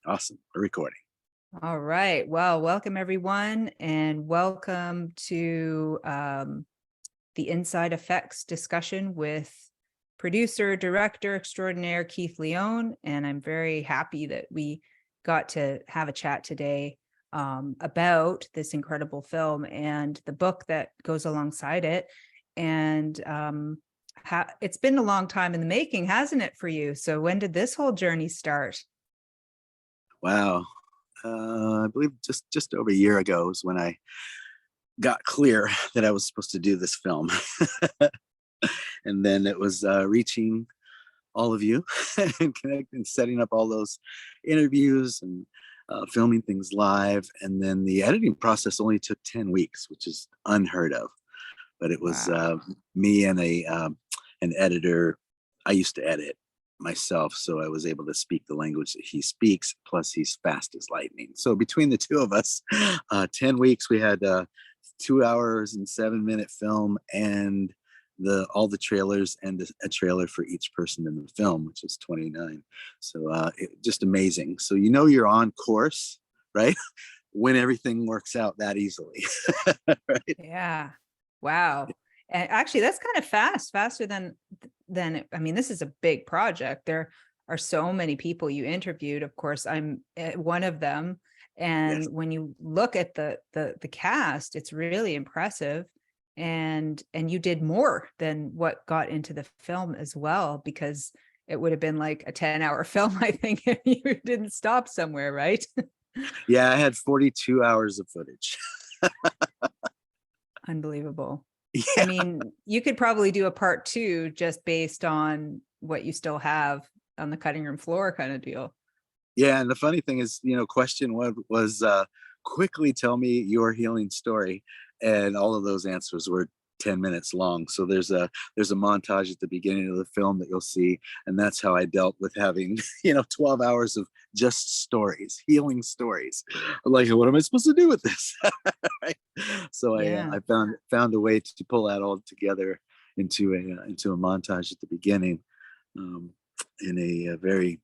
Awesome. We're recording. All right. Well, welcome everyone, and welcome to the Inside Effects discussion with producer, director extraordinaire Keith Leone. And I'm very happy that we got to have a chat today about this incredible film and the book that goes alongside it. And it's been a long time in the making, hasn't it, for you? So when did this whole journey start? Wow. I believe just over a year ago was when I got clear that I was supposed to do this film. And then it was reaching all of you and connecting, setting up all those interviews and filming things live. And then the editing process only took 10 weeks, which is unheard of. But it was Wow. me and an editor. I used to edit myself, so I was able to speak the language that he speaks. Plus, he's fast as lightning. So between the two of us, 10 weeks, we had 2 hours and 7 minute film, and all the trailers and a trailer for each person in the film, which is 29. So just amazing. So you're on course, right? When everything works out that easily, right? Yeah. Wow. And actually, that's kind of faster than I mean, this is a big project. There are so many people you interviewed. Of course, I'm one of them. Yes. And when you look at the cast, it's really impressive. And you did more than what got into the film as well, because it would have been like a 10-hour film, I think, if you didn't stop somewhere, right? Yeah, I had 42 hours of footage. Unbelievable. I Yeah. mean, you could probably do a part two just based on what you still have on the cutting room floor kind of deal. Yeah, and the funny thing is, question one was quickly tell me your healing story, and all of those answers were 10 minutes long. So there's a montage at the beginning of the film that you'll see, and that's how I dealt with having 12 hours of just stories, healing stories. Like, what am I supposed to do with this? Right? So Yeah. I found a way to pull that all together into a montage at the beginning, um, in a very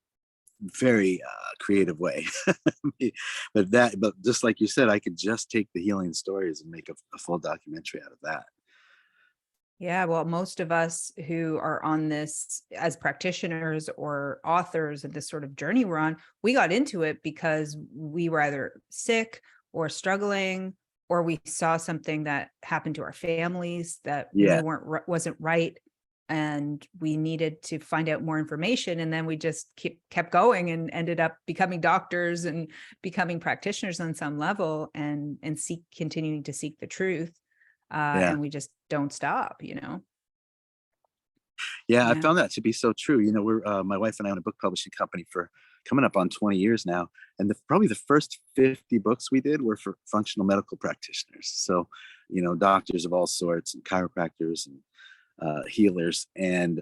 very creative way. But just like you said, I could just take the healing stories and make a full documentary out of that. Yeah. Well, most of us who are on this as practitioners or authors of this sort of journey we're on, we got into it because we were either sick or struggling, or we saw something that happened to our families that we Yeah. knew wasn't right, and we needed to find out more information. And then we just kept going and ended up becoming doctors and becoming practitioners on some level, and continuing to seek the truth. Yeah. And we just don't stop. Yeah, I Yeah. found that to be so true. We're my wife and I own a book publishing company for coming up on 20 years now, and probably the first 50 books we did were for functional medical practitioners. So, doctors of all sorts and chiropractors and healers, and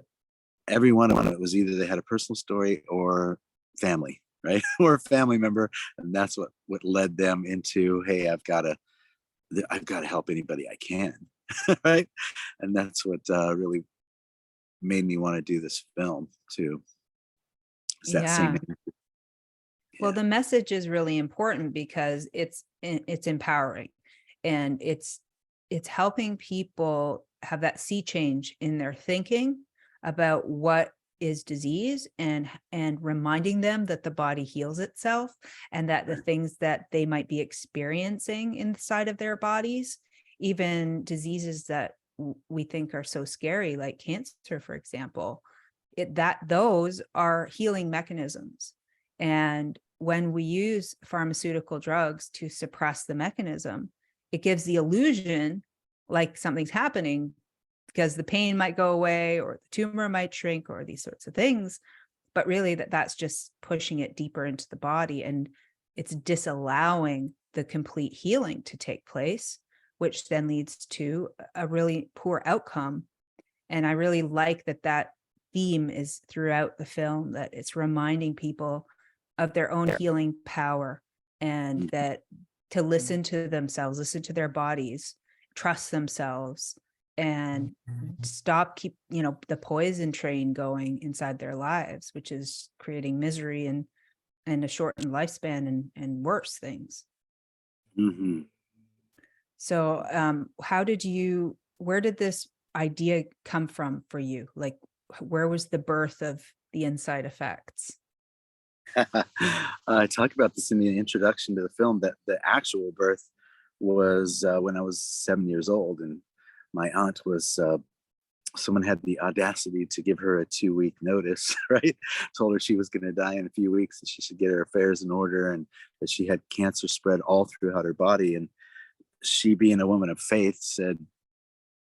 every one of them, it was either they had a personal story or family, right? Or a family member. And that's what led them into, hey, I've got to help anybody I can. Right. And that's what really made me want to do this film too. It's that same Yeah. energy. Well, Yeah. the message is really important because it's empowering, and it's helping people have that sea change in their thinking about what is disease, and reminding them that the body heals itself, and that the Right. things that they might be experiencing inside of their bodies, even diseases that we think are so scary, like cancer, for example, those are healing mechanisms. And when we use pharmaceutical drugs to suppress the mechanism, it gives the illusion like something's happening, because the pain might go away or the tumor might shrink or these sorts of things. But really, that's just pushing it deeper into the body, and it's disallowing the complete healing to take place, which then leads to a really poor outcome. And I really like that theme is throughout the film, that it's reminding people of their own healing power, and Mhm. that to listen to themselves, listen to their bodies, trust themselves, and keep the poison train going inside their lives, which is creating misery and a shortened lifespan and worse things. Hmm. So where did this idea come from for you? Like, where was the birth of the inside effects? I talk about this in the introduction to the film, that the actual birth was when I was 7 years old, and my aunt was someone had the audacity to give her a 2 week notice, right? Told her she was going to die in a few weeks and she should get her affairs in order, and that she had cancer spread all throughout her body. And she, being a woman of faith, said,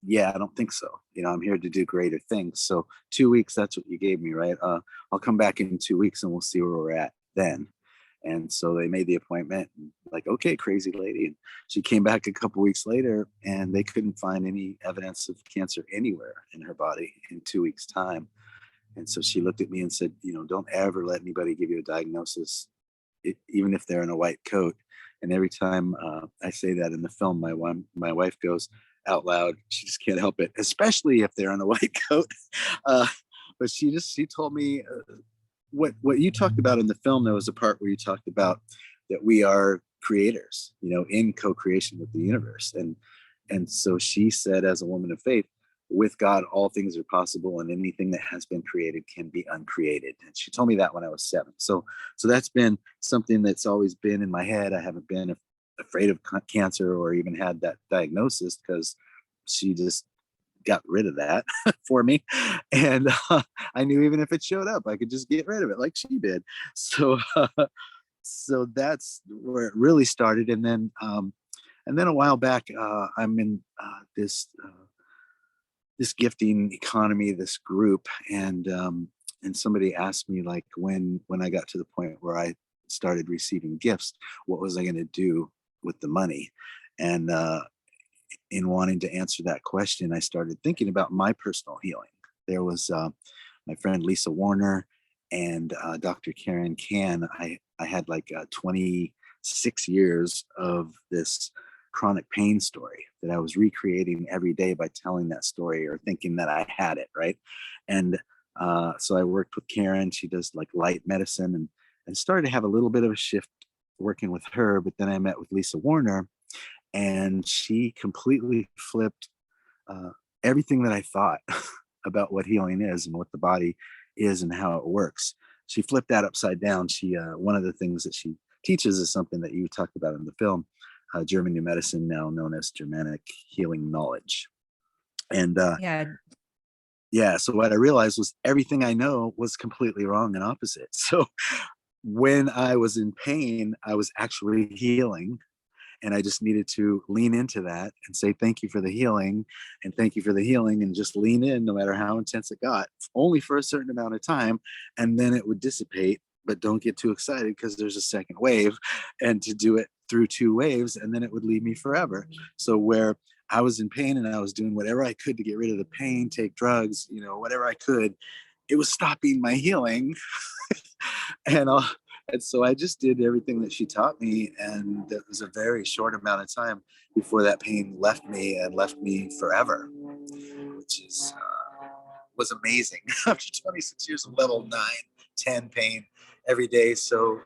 yeah, I don't think so. I'm here to do greater things. So 2 weeks, that's what you gave me, right? I'll come back in 2 weeks and we'll see where we're at then. And so they made the appointment, and like, okay, crazy lady. And she came back a couple weeks later and they couldn't find any evidence of cancer anywhere in her body in 2 weeks' time. And so she looked at me and said, don't ever let anybody give you a diagnosis, even if they're in a white coat. And every time I say that in the film, my wife goes out loud. She just can't help it, especially if they're in a white coat. Uh, but she told me what you talked about in the film. There was a part where you talked about that we are creators, in co-creation with the universe. And so she said, as a woman of faith, with God, all things are possible, and anything that has been created can be uncreated. And she told me that when I was 7. So that's been something that's always been in my head. I haven't been afraid of cancer or even had that diagnosis, because she just got rid of that for me. And I knew even if it showed up, I could just get rid of it like she did. So so that's where it really started. And then a while back, I'm in this gifting economy, this group, and somebody asked me, like, when I got to the point where I started receiving gifts, what was I going to do with the money? And in wanting to answer that question, I started thinking about my personal healing. There was my friend Lisa Warner and Dr. Karen Can. I had like 26 years of this chronic pain story that I was recreating every day by telling that story or thinking that I had it, right? And so I worked with Karen. She does like light medicine, and started to have a little bit of a shift working with her. But then I met with Lisa Warner, and she completely flipped everything that I thought about what healing is and what the body is and how it works. She flipped that upside down. She one of the things that she teaches is something that you talked about in the film, German New Medicine, now known as Germanic Healing Knowledge. And Yeah. yeah, so what I realized was everything I know was completely wrong and opposite. So when I was in pain, I was actually healing. And I just needed to lean into that and say, thank you for the healing, and thank you for the healing, and just lean in no matter how intense it got, only for a certain amount of time. And then it would dissipate, but don't get too excited because there's a second wave, and to do it through 2 waves, and then it would leave me forever. So where I was in pain and I was doing whatever I could to get rid of the pain, take drugs, whatever I could, it was stopping my healing. and uh, and so I just did everything that she taught me, and it was a very short amount of time before that pain left me, and left me forever, which is was amazing. After 26 years of level 9, 10 pain every day, so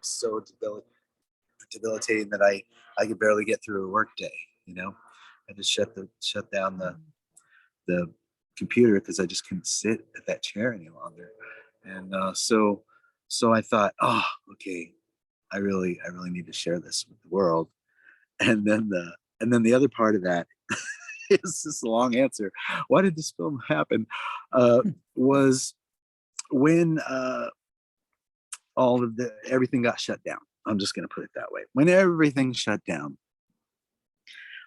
debilitating that I could barely get through a work day. I just shut down the computer because I just couldn't sit at that chair any longer. And so I thought, oh, okay, I really need to share this with the world. And then the other part of that is this long answer. Why did this film happen? Was when all of the everything got shut down. I'm just going to put it that way. When everything shut down,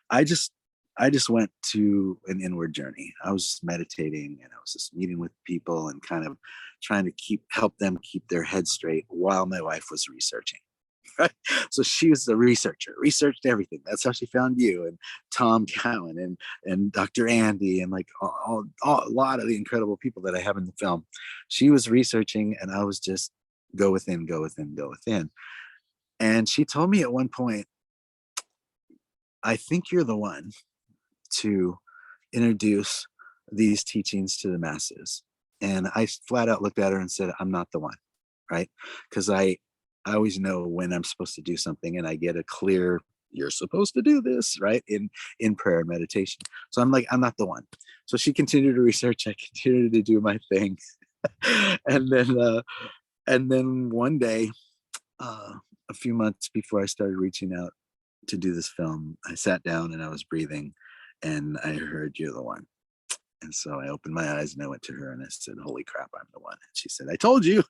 I just I just went to an inward journey. I was just meditating, and I was just meeting with people and kind of trying to help them keep their head straight while my wife was researching. Right? So she was the researcher, researched everything. That's how she found you and Tom Cowan and Dr. Andy and like a lot of the incredible people that I have in the film. She was researching, and I was just go within, go within, go within. And she told me at one point, I think you're the one to introduce these teachings to the masses. And I flat out looked at her and said, I'm not the one, right? Because I always know when I'm supposed to do something, and I get a clear, you're supposed to do this, right? In prayer and meditation. So I'm like, I'm not the one. So she continued to research, I continued to do my thing. and then and then one day, a few months before I started reaching out to do this film, I sat down and I was breathing and I heard, you're the one. And so I opened my eyes and I went to her and I said, holy crap, I'm the one. And she said, I told you.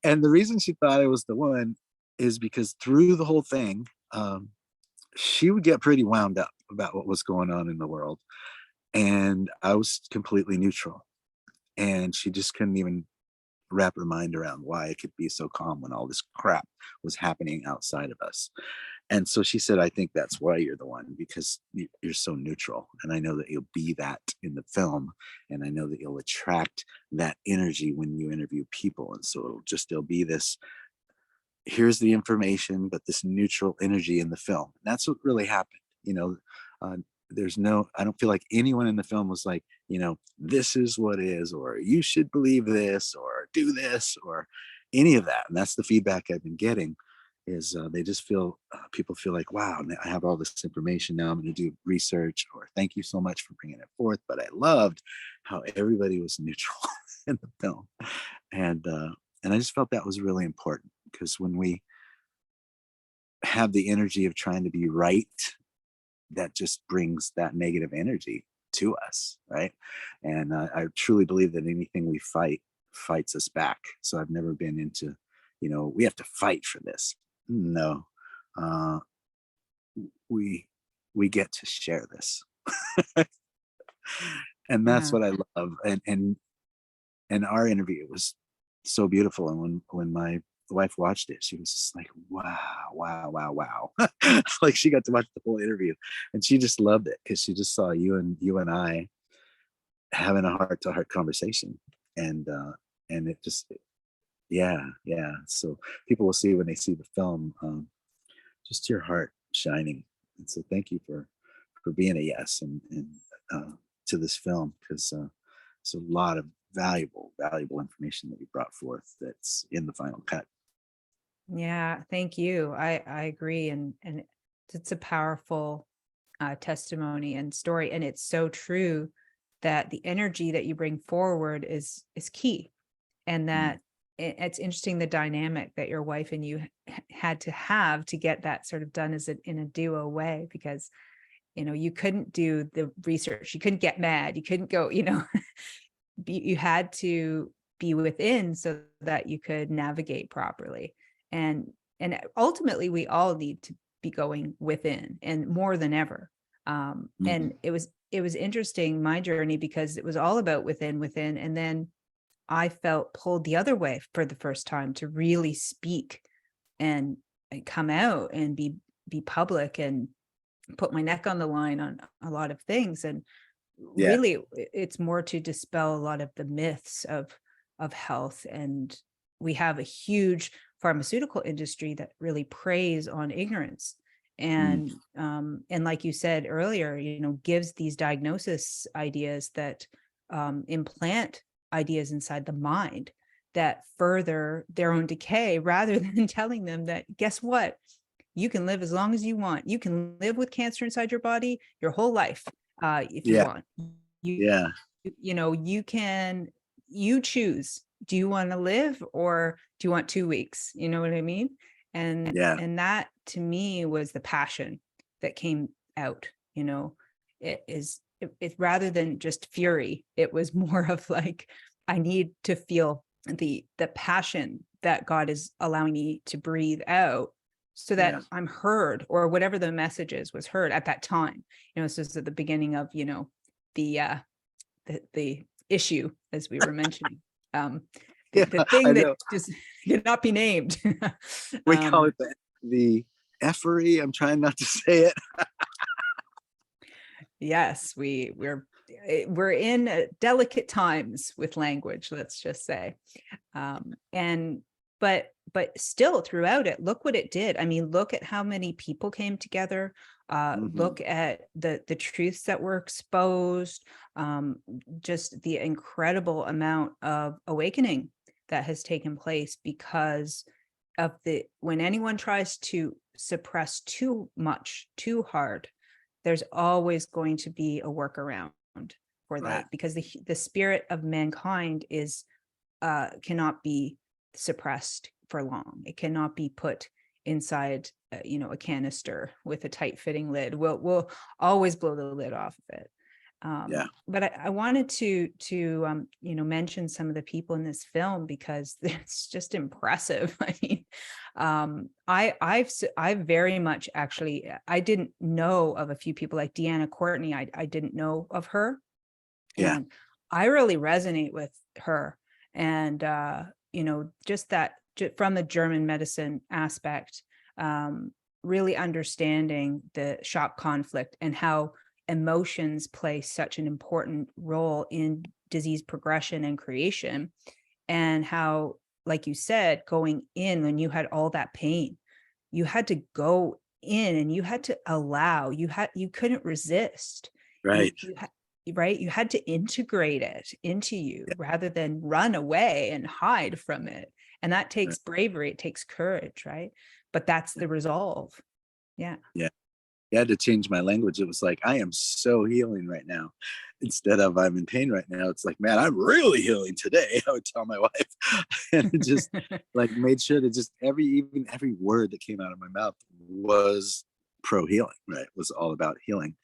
And the reason she thought I was the one is because through the whole thing, she would get pretty wound up about what was going on in the world. And I was completely neutral. And she just couldn't even wrap her mind around why it could be so calm when all this crap was happening outside of us. And so she said, I think that's why you're the one, because you're so neutral. And I know that you'll be that in the film. And I know that you'll attract that energy when you interview people. And so it'll be this, here's the information, but this neutral energy in the film. And that's what really happened. Uh, I don't feel like anyone in the film was like, this is what is, or you should believe this, or do this, or any of that. And that's the feedback I've been getting is they just feel, people feel like, wow, I have all this information now, I'm going to do research, or thank you so much for bringing it forth. But I loved how everybody was neutral in the film. And I just felt that was really important, because when we have the energy of trying to be right, that just brings that negative energy to us, right? And I truly believe that anything we fights us back. So I've never been into, we have to fight for this. No, uh, we get to share this, and that's Yeah. what I love. And our interview was so beautiful. And when my wife watched it, she was just like, wow, wow, wow, wow. Like she got to watch the whole interview and she just loved it, because she just saw you and I having a heart to heart conversation. And it just, yeah, yeah. So people will see when they see the film, just your heart shining. And so thank you for being a yes and uh, to this film, because it's a lot of valuable information that you brought forth that's in the final cut. Yeah, thank you. I agree, and it's a powerful testimony and story, and it's so true that the energy that you bring forward is key, and Mm. that it's interesting the dynamic that your wife and you had to have to get that sort of done in a duo way, because you couldn't do the research, you couldn't get mad, you couldn't go, you had to be within so that you could navigate properly. And ultimately we all need to be going within, and more than ever. Mhm. And it was interesting, my journey, because it was all about within, and then I felt pulled the other way for the first time to really speak and come out and be public and put my neck on the line on a lot of things. And Yeah. really it's more to dispel a lot of the myths of health. And we have a huge pharmaceutical industry that really preys on ignorance, Mm. and like you said earlier, gives these diagnosis ideas that implant ideas inside the mind that further their own decay, rather than telling them that, guess what, you can live as long as you want, you can live with cancer inside your body your whole life, if you Yeah. want. you Yeah. you choose, do you want to live, or do you want 2 weeks? You know what I mean? and Yeah. and that to me was the passion that came out. It's rather than just fury, it was more of like, I need to feel the passion that God is allowing me to breathe out, so Yeah. that I'm heard, or whatever the message is was heard at that time. So it's at the beginning of the the issue, as we were mentioning, um the, Yeah. the thing I that know. just did not be named. We call um it the effery. I'm trying not to say it. yes, we're in delicate times with language, let's just say. And but still, throughout it, look what it did. I mean, look at how many people came together. Mhm. Look at the truths that were exposed. Just the incredible amount of awakening that has taken place, because when anyone tries to suppress too much, too hard, there's always going to be a workaround for Right. that, because the spirit of mankind is cannot be suppressed for long. It cannot be put inside a canister with a tight fitting lid. We'll always blow the lid off of it. Yeah. But I wanted to mention some of the people in this film, because it's just impressive. I mean, I've very much, actually, I didn't know of a few people like Deanna Courtney. I didn't know of her. Yeah. And I really resonate with her. And just that, from the German medicine aspect, really understanding the shock conflict and how emotions play such an important role in disease progression and creation, and how, like you said, going in when you had all that pain, you had to go in and you had to allow, you couldn't resist. Right. Right, you had to integrate it into you rather than run away and hide from it. And that takes bravery, it takes courage, right? But that's the resolve. Yeah. Yeah. I had to change my language. It was like, I am so healing right now. Instead of I'm in pain right now, it's like, man, I'm really healing today. I would tell my wife. And it just like made sure that just every word that came out of my mouth was pro healing, right? It was all about healing.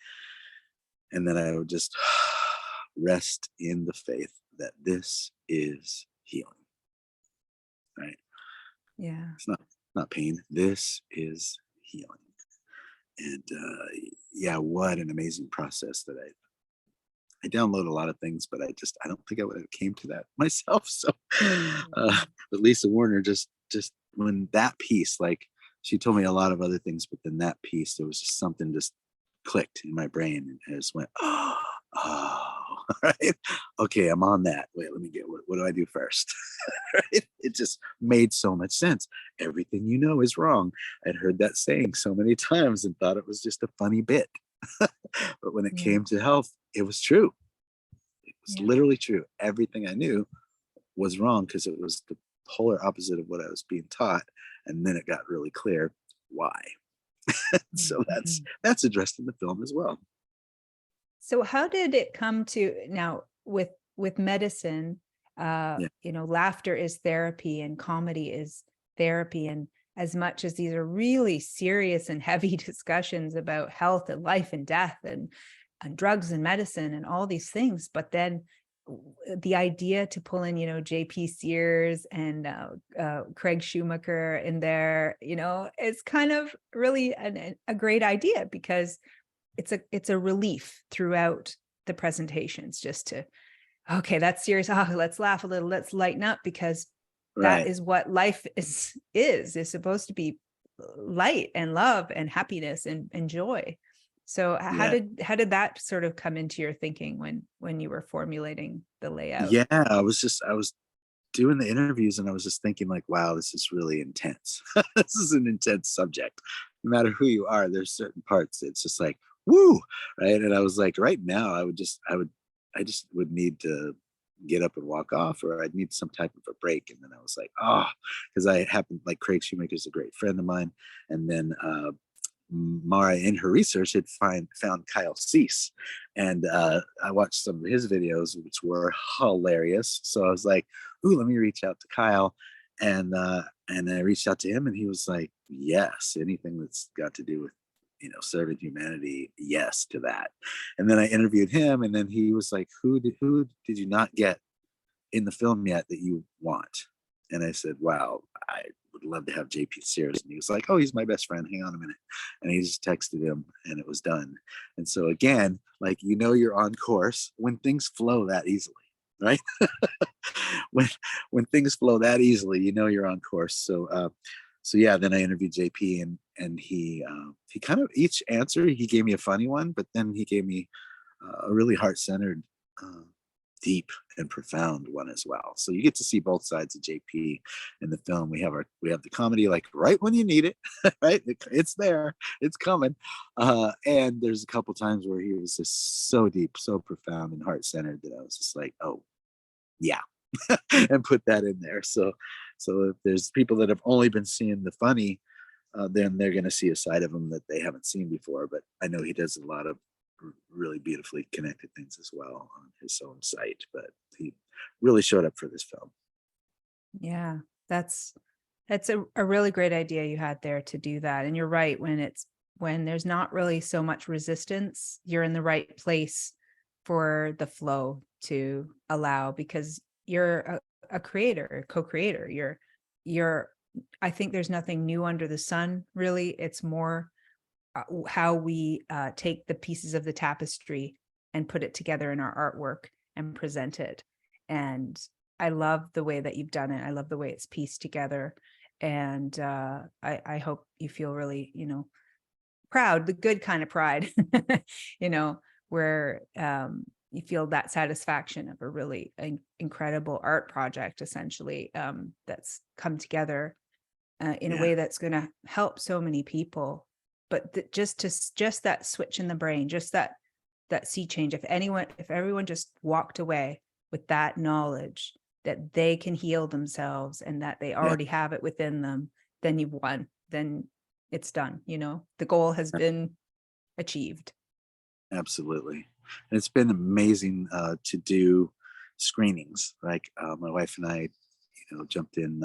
And then I would just rest in the faith that this is healing, right? Yeah. It's not pain. This is healing. And yeah, what an amazing process that I download a lot of things, but I don't think I would have came to that myself. So, but Lisa Warner just when that piece, like she told me a lot of other things, but then that piece, there was just something just clicked in my brain, and it just went, oh, right, okay, I'm on that. Wait, let me get what do I do first? Right? It just made so much sense. Everything you know is wrong. I'd heard that saying so many times and thought it was just a funny bit. But when it came to health, it was true. It was literally true. Everything I knew was wrong because it was the polar opposite of what I was being taught. And then it got really clear why. So that's addressed in the film as well. So how did it come to now with medicine? Laughter is therapy and comedy is therapy. And as much as these are really serious and heavy discussions about health and life and death and drugs and medicine and all these things, but then the idea to pull in, JP Sears and Craig Schumacher in there, it's kind of really a great idea, because it's a relief throughout the presentations, just to, okay, that's serious. Oh, let's laugh a little. Let's lighten up, because that is what life is supposed to be: light and love and happiness and joy. So how did that sort of come into your thinking when you were formulating the layout? Yeah, I was doing the interviews and I was just thinking like, wow, this is really intense. This is an intense subject. No matter who you are, there's certain parts it's just like, woo, right? And I was like, right now, I just would need to get up and walk off, or I'd need some type of a break. And then I was like, because I happened, like Craig Shoemaker's a great friend of mine. And then Mara, in her research, had found Kyle Cease. And I watched some of his videos, which were hilarious. So I was like, ooh, let me reach out to Kyle. And I reached out to him, and he was like, yes, anything that's got to do with serving humanity, yes to that. And then I interviewed him, and then he was like, who did you not get in the film yet that you want? And I said, wow, I would love to have JP Sears. And he was like, oh, he's my best friend, hang on a minute. And he just texted him, and it was done. And so again, like, you're on course when things flow that easily, right? when things flow that easily, you're on course. So yeah, then I interviewed JP, and he kind of, each answer he gave me a funny one, but then he gave me a really heart-centered, deep and profound one as well. So you get to see both sides of JP in the film. We have the comedy, like right when you need it, right? It's there, it's coming. And there's a couple times where he was just so deep, so profound and heart-centered that I was just like, oh yeah, and put that in there. So if there's people that have only been seeing the funny, then they're going to see a side of him that they haven't seen before. But I know he does a lot of really beautifully connected things as well on his own site. But he really showed up for this film. Yeah, that's a really great idea you had there to do that. And you're right, when there's not really so much resistance, you're in the right place for the flow to allow, because you're a creator, a co-creator. You're I think there's nothing new under the sun, really. It's more how we take the pieces of the tapestry and put it together in our artwork and present it. And I love the way that you've done it. I love the way it's pieced together. And I hope you feel really, proud, the good kind of pride, where you feel that satisfaction of a really incredible art project, essentially, that's come together in a way that's going to help so many people. But just that switch in the brain, just that sea change. If everyone just walked away with that knowledge that they can heal themselves and that they already have it within them, then you've won. Then it's done. The goal has been achieved. Absolutely. And it's been amazing to do screenings. Like my wife and I, jumped in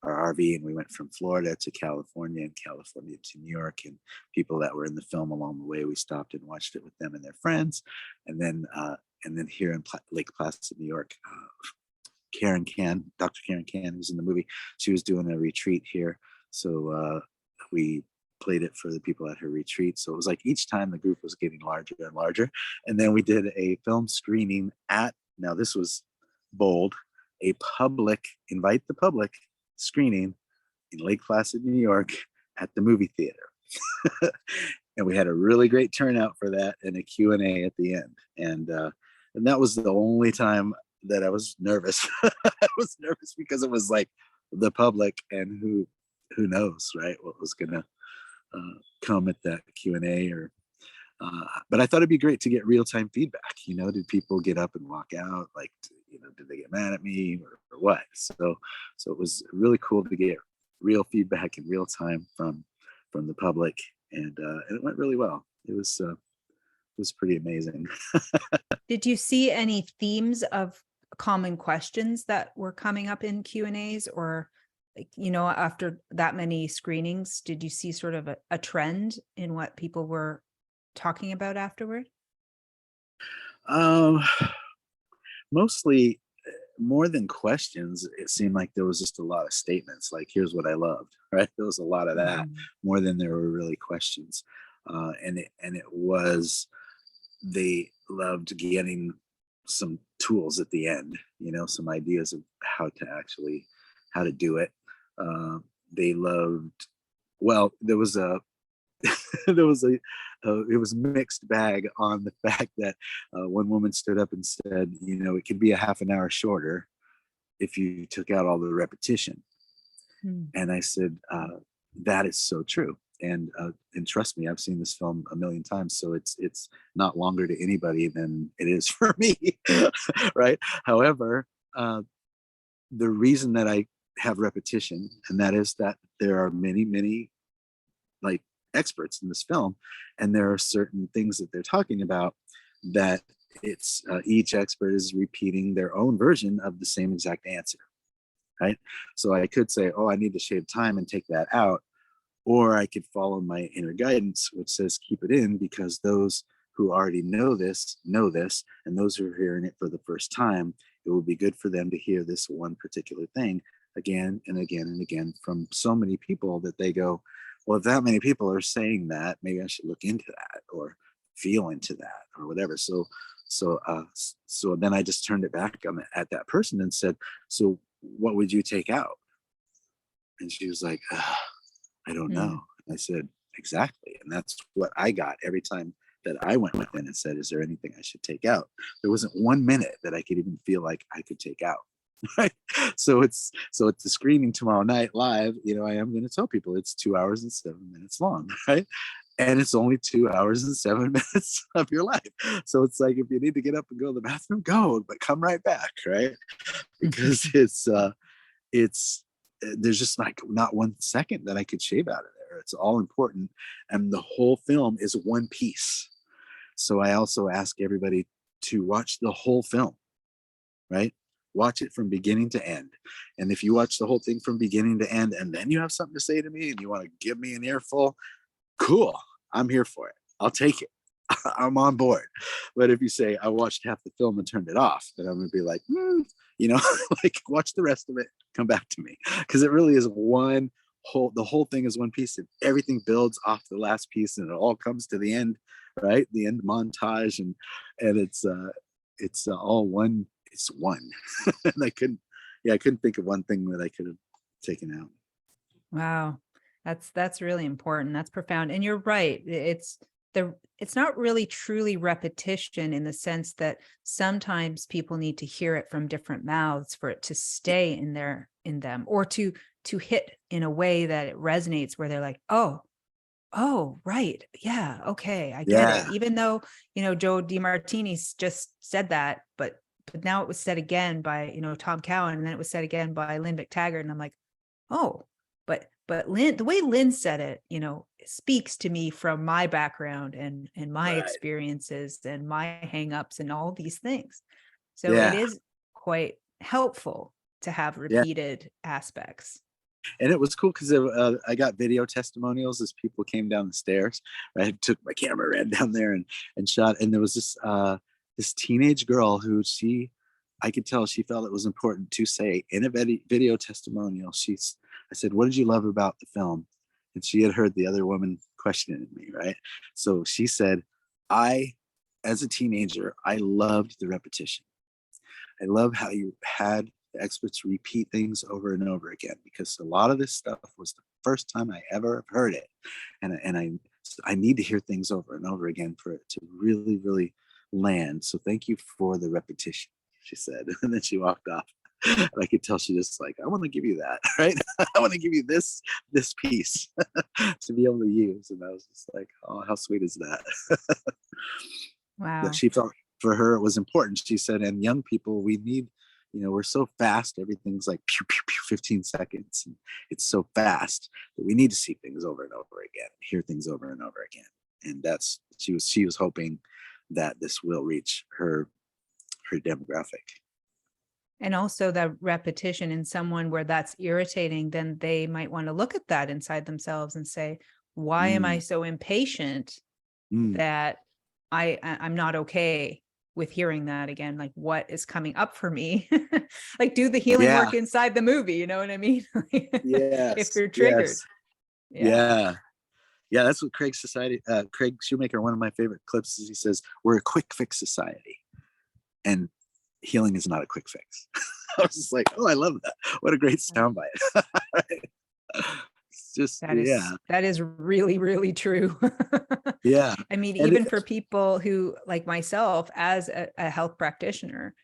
our RV and we went from Florida to California and California to New York, and people that were in the film along the way, we stopped and watched it with them and their friends. And then here in Lake Placid, New York, Dr. Karen Can, who's in the movie, she was doing a retreat here. So we played it for the people at her retreat. So it was like each time the group was getting larger and larger. And then we did a film screening now this was bold, invite the public screening in Lake Placid, New York at the movie theater. And we had a really great turnout for that and a Q&A at the end. And that was the only time that I was nervous. I was nervous because it was like the public, and who knows, right, what was gonna come at that Q&A. But I thought it'd be great to get real-time feedback. Did people get up and walk out? Like, did they get mad at me or what? So it was really cool to get real feedback in real time from the public, and it went really well. It was pretty amazing. Did you see any themes of common questions that were coming up in Q&As, or after that many screenings, did you see sort of a trend in what people were talking about afterward? Mostly, more than questions, it seemed like there was just a lot of statements, like, here's what I loved, right? There was a lot of that, more than there were really questions. And it was, they loved getting some tools at the end, some ideas of how to do it. They loved, well, there was it was mixed bag on the fact that one woman stood up and said, it could be a half an hour shorter if you took out all the repetition. And I said, that is so true. And trust me, I've seen this film a million times, so it's not longer to anybody than it is for me, right? However, the reason that I have repetition, and that is that there are many like experts in this film, and there are certain things that they're talking about that it's each expert is repeating their own version of the same exact answer, right? So I could say, oh, I need to shave time and take that out, or I could follow my inner guidance, which says keep it in, because those who already know this, and those who are hearing it for the first time, it will be good for them to hear this one particular thing again and again and again from so many people that they go, well, if that many people are saying that, maybe I should look into that or feel into that or whatever. So then I just turned it back at that person and said, so what would you take out? And she was like, I don't know. And I said, exactly. And that's what I got every time that I went within and said, is there anything I should take out? There wasn't 1 minute that I could even feel like I could take out. Right. So it's the screening tomorrow night live. I am going to tell people it's 2 hours and 7 minutes long. Right. and it's only 2 hours and 7 minutes of your life. So it's like, if you need to get up and go to the bathroom, go, but come right back, right? Because it's there's just like not 1 second that I could shave out of there. It's all important, and the whole film is one piece. So I also ask everybody to watch the whole film, right? Watch it from beginning to end. And if you watch the whole thing from beginning to end and then you have something to say to me and you want to give me an earful, cool, I'm here for it. I'll take it. I'm on board. But if you say I watched half the film and turned it off, then I'm gonna be like, like, watch the rest of it, come back to me. Because it really is one whole, the whole thing is one piece, and everything builds off the last piece, and it all comes to the end, right? The end montage, and it's all one, it's one. And I couldn't think of one thing that I could have taken out. Wow. That's really important. That's profound. And you're right. It's not really truly repetition in the sense that sometimes people need to hear it from different mouths for it to stay in them, or to hit in a way that it resonates, where they're like, oh, right. Yeah. Okay. I get it. Even though, Joe DiMartini's just said that, but now it was said again by, Tom Cowan, and then it was said again by Lynn McTaggart. And I'm like, oh, but Lynn, the way Lynn said it, speaks to me from my background and my experiences and my hangups and all these things. So it is quite helpful to have repeated aspects. And it was cool because I got video testimonials as people came down the stairs. I took my camera, ran down there and shot. And there was this teenage girl who I could tell she felt it was important to say in a video testimonial. I said, "What did you love about the film?" And she had heard the other woman questioning me, right? So she said, as a teenager, I loved the repetition. I love how you had the experts repeat things over and over again, because a lot of this stuff was the first time I ever heard it. And I need to hear things over and over again for it to really, really land. So thank you for the repetition, she said. And then she walked off. And I could tell she just like, I want to give you that, right? I want to give you this piece to be able to use. And I was just like, oh, how sweet is that? Wow. That she felt for her it was important. She said, and young people, we need, we're so fast. Everything's like pew, pew, pew, 15 seconds. And it's so fast that we need to see things over and over again, hear things over and over again. And she was hoping that this will reach her demographic. And also that repetition in someone where that's irritating, then they might want to look at that inside themselves and say, why am I so impatient that I'm not okay with hearing that again? Like, what is coming up for me? Like, do the healing work inside the movie. You know what I mean? If you're triggered. Yeah. That's what Craig Shoemaker, one of my favorite clips, is he says, we're a quick fix society. And healing is not a quick fix. I was just like, oh, I love that. What a great soundbite. It's just, that is really, really true. Yeah. I mean, even for people who, like myself, as a health practitioner,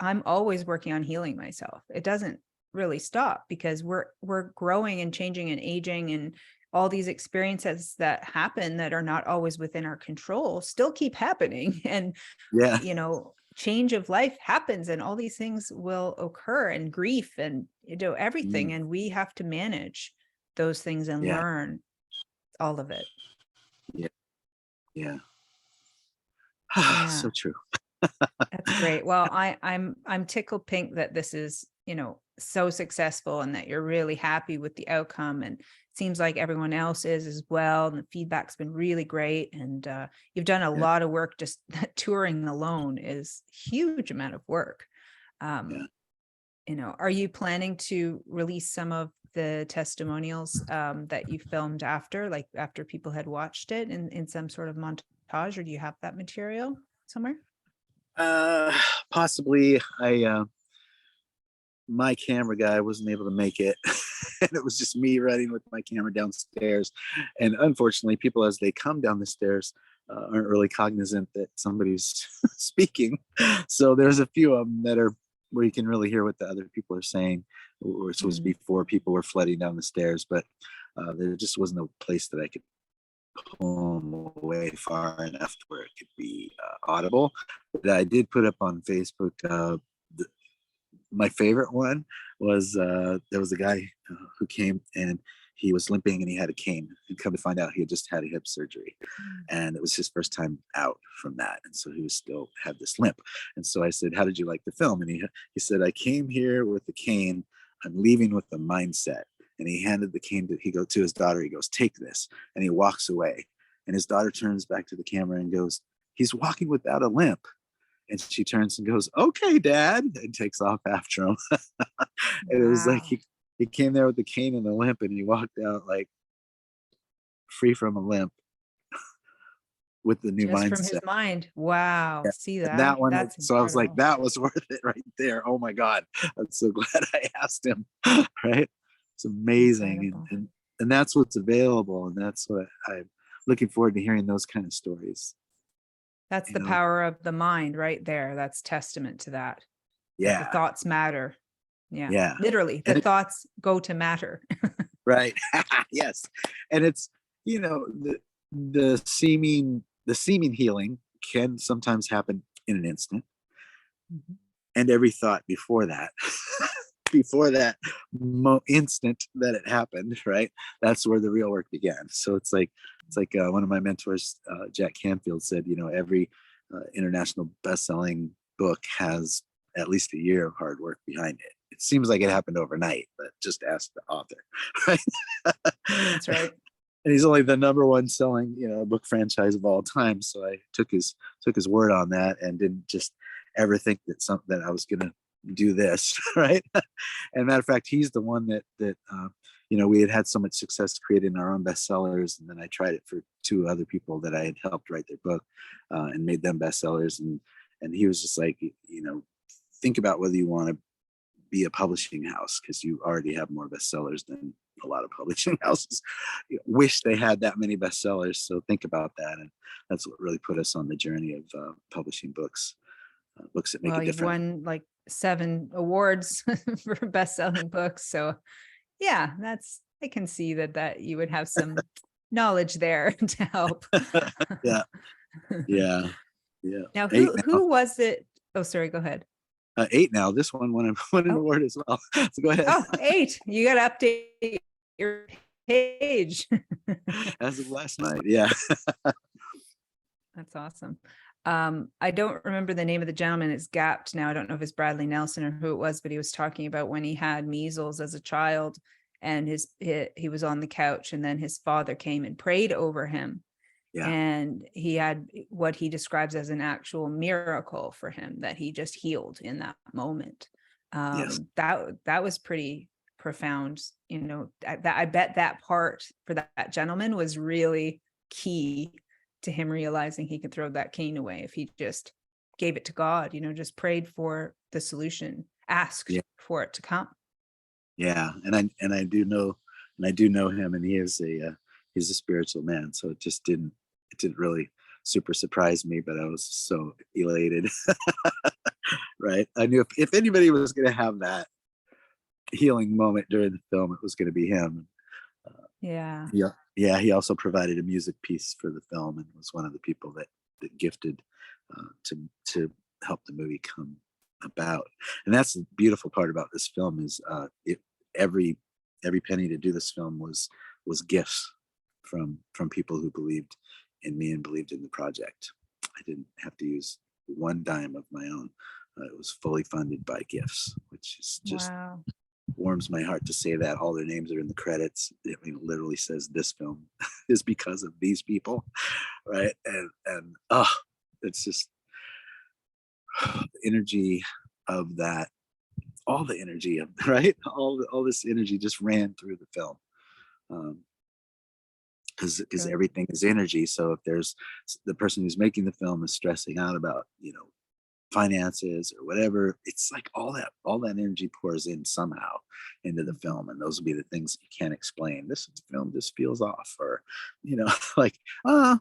I'm always working on healing myself. It doesn't really stop, because we're growing and changing and aging, and all these experiences that happen that are not always within our control still keep happening. And, change of life happens, and all these things will occur, and grief, and everything. And we have to manage those things and learn all of it. Yeah. So true. That's great. Well, I'm tickled pink that this is, so successful, and that you're really happy with the outcome, and it seems like everyone else is as well. And the feedback's been really great, and you've done a lot of work. Just touring alone is huge amount of work. Are you planning to release some of the testimonials that you filmed after people had watched it in some sort of montage, or do you have that material somewhere? Possibly. My camera guy wasn't able to make it, and it was just me running with my camera downstairs. And unfortunately, people, as they come down the stairs, aren't really cognizant that somebody's speaking. So there's a few of them that are where you can really hear what the other people are saying, which was before people were flooding down the stairs. But there just wasn't a place that I could pull them away far enough to where it could be audible. But I did put up on Facebook. My favorite one was there was a guy who came and he was limping and he had a cane, and come to find out he had just had a hip surgery, and it was his first time out from that, and so he was still had this limp. And so I said, how did you like the film? And he said, I came here with the cane, I'm leaving with the mindset. And he handed the cane to his daughter. He goes, take this. And he walks away, and his daughter turns back to the camera and goes, he's walking without a limp. And she turns and goes, okay, Dad, and takes off after him. And it was like he came there with the cane and the limp, and he walked out like free from a limp with the new Just mindset. from his mind. Wow. Yeah. See And that? that one, That's so I was like, incredible. that was worth it right there. Oh my God. I'm so glad I asked him. Right? It's amazing. Incredible. And that's what's available. And that's what I'm looking forward to hearing, those kind of stories. That's You the know? power of the mind right there. That's testament to that. That Yeah. the thoughts matter. Yeah. Yeah. Literally, the thoughts go to matter. Right. Yes. And it's, you know, the seeming healing can sometimes happen in an instant. Mhm. And every thought before that, before that instant that it happened, right? That's where the real work began. So it's like one of my mentors, Jack Canfield, said, you know, every international best-selling book has at least a year of hard work behind it. It seems like it happened overnight, but just ask the author, right? That's right. And he's only the number one selling, you know, book franchise of all time. So I took his word on that, and didn't just ever think that I was going to do this, right? And matter of fact, he's the one that you know, we had so much success creating our own bestsellers, and then I tried it for two other people that I had helped write their book, and made them bestsellers. And he was just like, you know, think about whether you want to be a publishing house, because you already have more bestsellers than a lot of publishing houses. You wish they had that many bestsellers. So think about that. And that's what really put us on the journey of publishing books that make Well, a you've difference. won like 7 awards for best-selling books. So yeah, I can see that you would have some knowledge there to help. Yeah. Yeah. Now, 8 now. who was it? Oh, sorry, go ahead. 8 now. This one won an Oh. award as well. So go ahead. Oh, 8. You got to update your page. As of last night. Yeah. That's awesome. I don't remember the name of the gentleman. It's gapped now. I don't know if it's Bradley Nelson or who it was, but he was talking about when he had measles as a child, and he was on the couch, and then his father came and prayed over him. Yeah. And he had what he describes as an actual miracle for him, that he just healed in that moment. Yes. That was pretty profound. You know, I bet that part for that gentleman was really key to him realizing he could throw that cane away if he just gave it to God, you know, just prayed for the solution, asked for it to come. Yeah. And I do know him, and he's a spiritual man. So it didn't really super surprise me, but I was so elated. Right. I knew if anybody was going to have that healing moment during the film, it was going to be him. Yeah. Yeah. He also provided a music piece for the film, and was one of the people that gifted to help the movie come about. And that's the beautiful part about this film is every penny to do this film was gifts from people who believed in me and believed in the project. I didn't have to use one dime of my own. It was fully funded by gifts, which is just Wow. warms my heart to say that. All their names are in the credits. It literally says this film is because of these people, right? And it's just the energy of that. All the energy of right. All this energy just ran through the film. Because everything is energy. So if there's the person who's making the film is stressing out about, you know, finances or whatever, it's like all that energy pours in somehow into the film, and those will be the things you can't explain. This film just feels off, or, you know, like,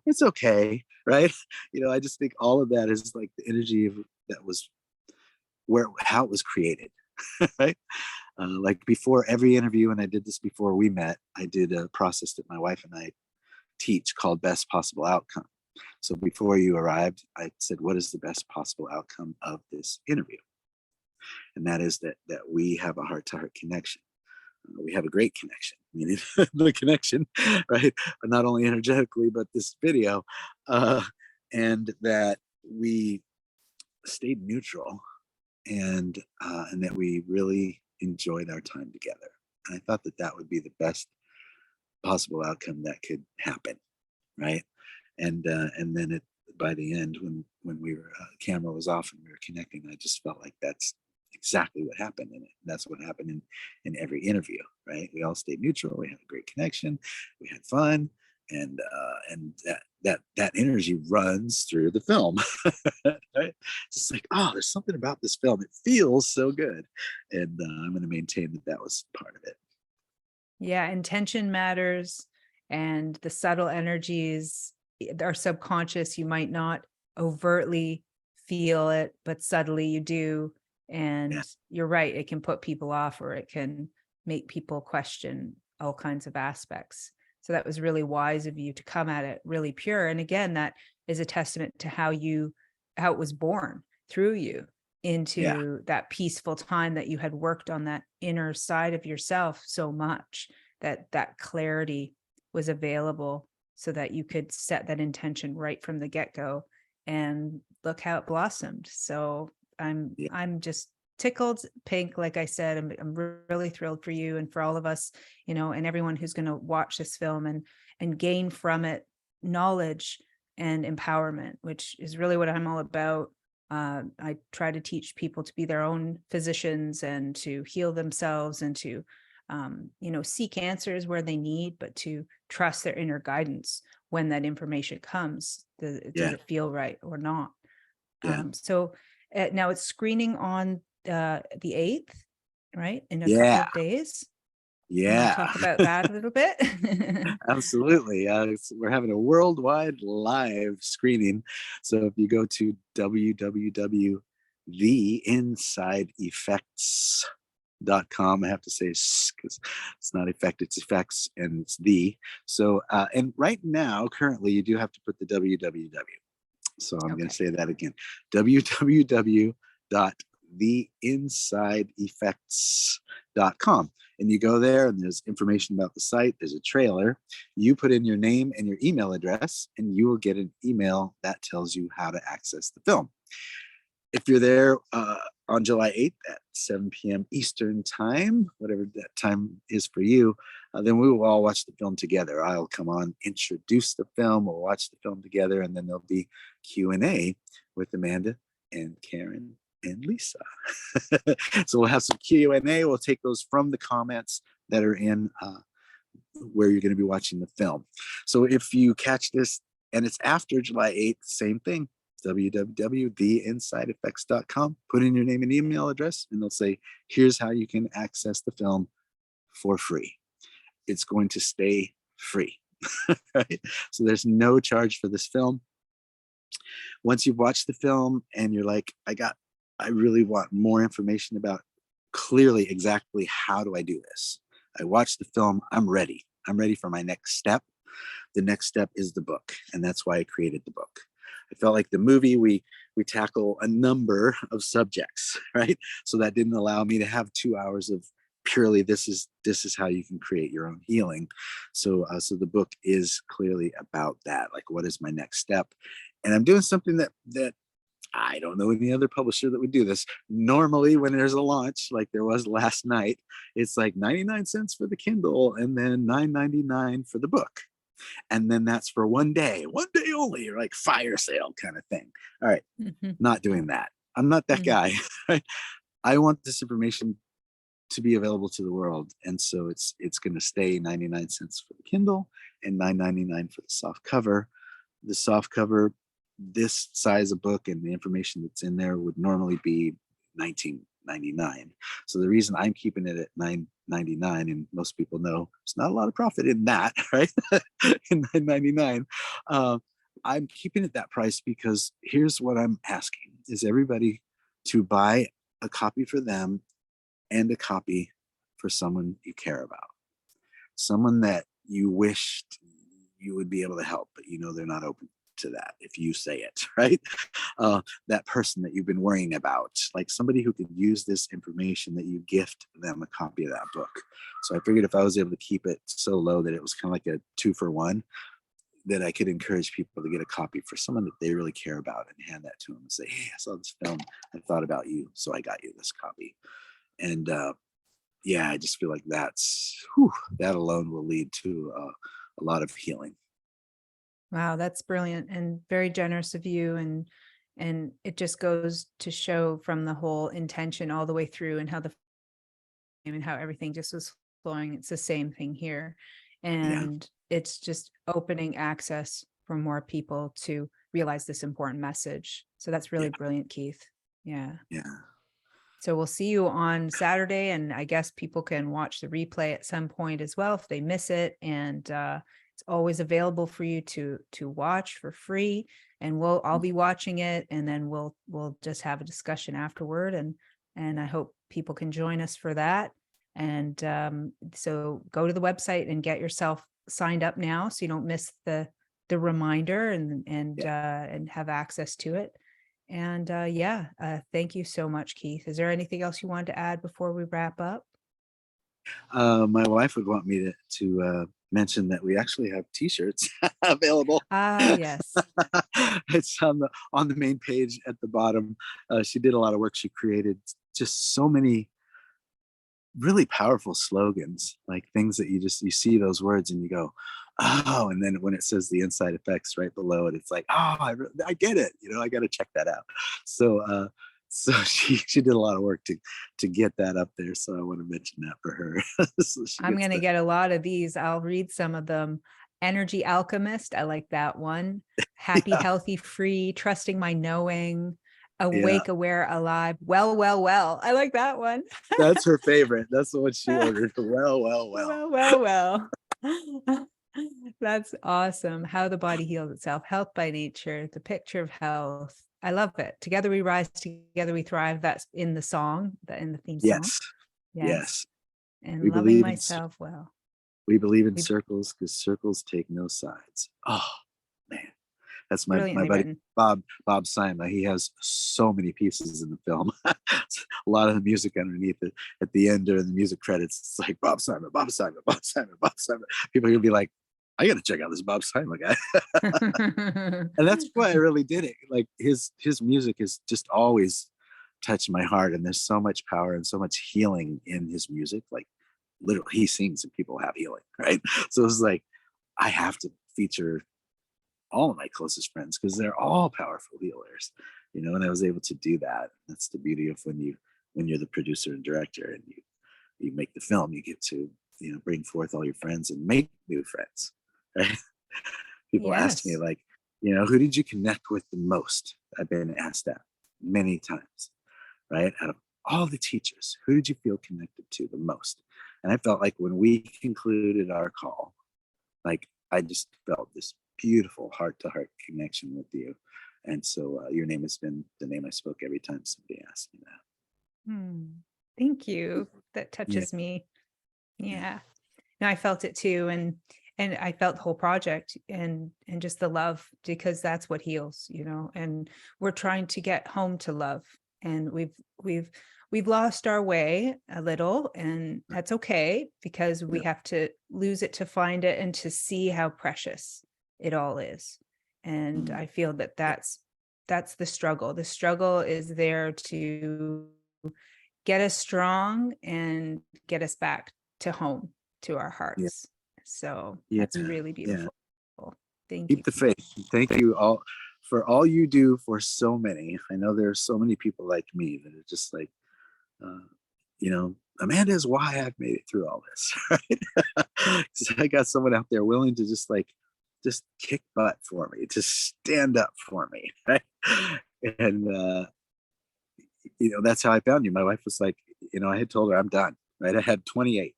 it's okay, right? You know, I just think all of that is like the energy that was how it was created. Right. Like before every interview, and I did this before we met, I did a process that my wife and I teach called Best Possible Outcome. So before you arrived, I said, what is the best possible outcome of this interview? And that is that we have a heart-to-heart connection. We have a great connection, meaning the connection, right? Not only energetically, but this video, and that we stayed neutral, and that we really enjoyed our time together. And I thought that would be the best possible outcome that could happen, right? And then by the end, when we were camera was off and we were connecting, I just felt like that's exactly what happened, and that's what happened in every interview, right? We all stayed neutral, we had a great connection, we had fun, and that energy runs through the film. Right? Just like, oh, there's something about this film, it feels so good, and I'm going to maintain that was part of it. Yeah, intention matters, and the subtle energies are subconscious. You might not overtly feel it, but subtly you do. And Yeah. you're right, it can put people off, or it can make people question all kinds of aspects. So that was really wise of you to come at it really pure. And again, that is a testament to how it was born through you Yeah. into that peaceful time that you had worked on that inner side of yourself so much that clarity was available, so that you could set that intention right from the get-go, and look how it blossomed. So Yeah. I'm just tickled pink. Like I said, I'm really thrilled for you and for all of us, and everyone who's going to watch this film and gain from it knowledge and empowerment, which is really what I'm all about. I try to teach people to be their own physicians and to heal themselves, and to seek answers where they need, but to trust their inner guidance when that information comes. Does Yeah. it feel right or not? Yeah. So now it's screening on the 8th, right? In a couple Yeah. of days. You want to Yeah. talk about that a little bit? Absolutely. We're having a worldwide live screening. So if you go to www.theinsideeffects.com, I have to say because it's not effect, it's effects, and it's the. So, and right now, currently, you do have to put the www. So I'm going to say that again, www.theinsideeffects.com. And you go there and there's information about the site. There's a trailer. You put in your name and your email address, and you will get an email that tells you how to access the film. If you're there on July 8th at 7 p.m. Eastern time, whatever that time is for you, then we will all watch the film together. I'll come on, introduce the film, we'll watch the film together, and then there'll be Q&A with Amanda and Karen and Lisa. So we'll have some Q&A. We'll take those from the comments that are in where you're going to be watching the film. So if you catch this and it's after July 8th, same thing, www.theinsideeffects.com. Put in your name and email address, and they'll say, here's how you can access the film for free. It's going to stay free. Right? So there's no charge for this film. Once you've watched the film and you're like, I really want more information about clearly exactly how do I do this. I watched the film, I'm ready. I'm ready for my next step. The next step is the book, and that's why I created the book. I felt like the movie, we tackle a number of subjects, right? So that didn't allow me to have 2 hours of purely this is how you can create your own healing. So the book is clearly about that. Like, what is my next step? And I'm doing something that I don't know any other publisher that would do this. Normally, when there's a launch, like there was last night, it's like 99 cents for the Kindle and then $9.99 for the book. And then that's for one day only, or like fire sale kind of thing. All right, not doing that. I'm not that guy. Right? I want this information to be available to the world, and so it's going to stay 99 cents for the Kindle and $9.99 for the soft cover. The soft cover, this size of book and the information that's in there would normally be $19.99. So the reason I'm keeping it at $9.99, and most people know there's not a lot of profit in that, right? In $9.99, I'm keeping it that price because here's what I'm asking: is everybody to buy a copy for them and a copy for someone you care about, someone that you wished you would be able to help, but you know they're not open to that if you say it, right? That person that you've been worrying about, like somebody who could use this information, that you gift them a copy of that book. So I figured if I was able to keep it so low that it was kind of like a 2-for-1, that I could encourage people to get a copy for someone that they really care about and hand that to them and say, hey, I saw this film, I thought about you, so I got you this copy. And yeah, I just feel like that alone will lead to a lot of healing. Wow, that's brilliant and very generous of you. And it just goes to show from the whole intention all the way through, and how everything just was flowing. It's the same thing here. Yeah, And it's just opening access for more people to realize this important message. So that's yeah, really brilliant, Keith. Yeah. yeah. So we'll see you on Saturday, and I guess people can watch the replay at some point as well if they miss it. And it's always available for you to watch for free. And I'll be watching it, and then we'll just have a discussion afterward. And I hope people can join us for that. And so go to the website and get yourself signed up now, so you don't miss the reminder, and have access to it. And thank you so much, Keith. Is there anything else you wanted to add before we wrap up? My wife would want me to mention that we actually have T-shirts available. Ah, yes. It's on the main page at the bottom. She did a lot of work. She created just so many really powerful slogans, like things that you see those words and you go, oh, and then when it says the inside effects right below it, it's like, oh, I get it. I got to check that out. So she did a lot of work to get that up there. So I want to mention that for her. So I'm going to get a lot of these. I'll read some of them. Energy Alchemist. I like that one. Happy, yeah, healthy, free, trusting my knowing, yeah, awake, aware, alive. Well, well, well. I like that one. that's her favorite. That's the one she ordered. Well, well, well. Well, well, well. That's awesome. How the body heals itself. Health by nature. The picture of health. I love it. Together we rise, together we thrive. That's in the song, in the theme song. Yes, Yes. yes. And We loving believe in myself well. we believe in We circles because circles take no sides. Oh man, that's my brilliantly buddy written. Bob Simon. He has so many pieces in the film. A lot of the music underneath it at the end during the music credits. It's like Bob Simon, Bob Simon, Bob Simon, Bob Simon. People are gonna be like, I gotta check out this Bob Simon guy. And that's why I really did it. Like his music has just always touched my heart, and there's so much power and so much healing in his music. Like literally, he sings and people have healing, right? So it's like I have to feature all of my closest friends because they're all powerful healers, and I was able to do that. That's the beauty of when you're the producer and director and you make the film, you get to bring forth all your friends and make new friends, right? People ask me Yes. like, who did you connect with the most? I've been asked that many times, right? Out of all the teachers, who did you feel connected to the most? And I felt like when we concluded our call, like I just felt this beautiful heart to heart connection with you. And so your name has been the name I spoke every time somebody asked me that. Thank you. That Yeah. touches me. Yeah. Yeah. No, I felt it too. And I felt the whole project and just the love, because that's what heals, and we're trying to get home to love. And we've lost our way a little, and that's okay, because we Yeah. have to lose it to find it and to see how precious it all is. And Mm. I feel that that's the struggle. The struggle is there to get us strong and get us back to home, to our Yeah. hearts. So Yeah. that's really Yeah. beautiful. Thank you. Keep the faith. Thank you all for all you do for so many. I know there are so many people like me that are just like, uh, Amanda is why I've made it through all this, right? 'Cause I got someone out there willing to just kick butt for me, to stand up for me, right? And that's how I found you. My wife was like, I had told her I'm done, right? I had 28,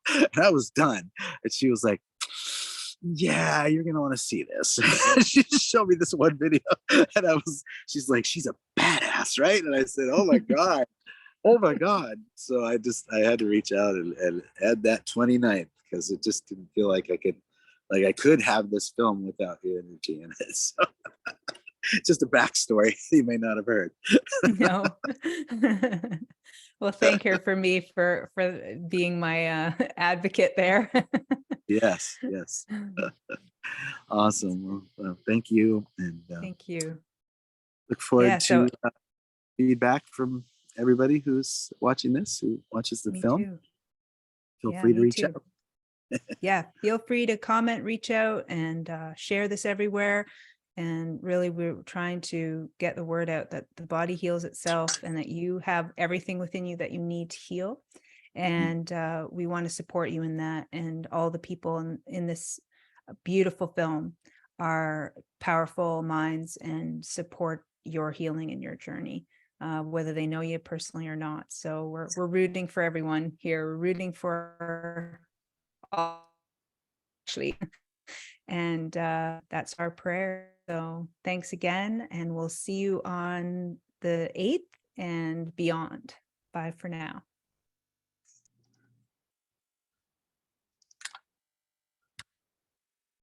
and I was done, and she was like, yeah, you're gonna want to see this. She just showed me this one video, and she's like, she's a badass, right? And I said, oh my god, oh my god. So I had to reach out and add that 29th because it just didn't feel like I could Like I could have this film without your energy in it. So just a backstory you may not have heard. No. Well, thank her for me for being my advocate there. Yes, yes. Awesome. Well, thank you, and Thank you. look forward Yeah, so to feedback from everybody who's watching this, who watches the me film. too. Feel Yeah, free to me reach too. out. Yeah, feel free to comment, reach out, and share this everywhere. And really, we're trying to get the word out that the body heals itself and that you have everything within you that you need to heal. And we want to support you in that. And all the people in this beautiful film are powerful minds and support your healing and your journey, whether they know you personally or not. So we're rooting for everyone here. We're rooting for all, actually. And that's our prayer. So thanks again, and we'll see you on the 8th and beyond. Bye for now.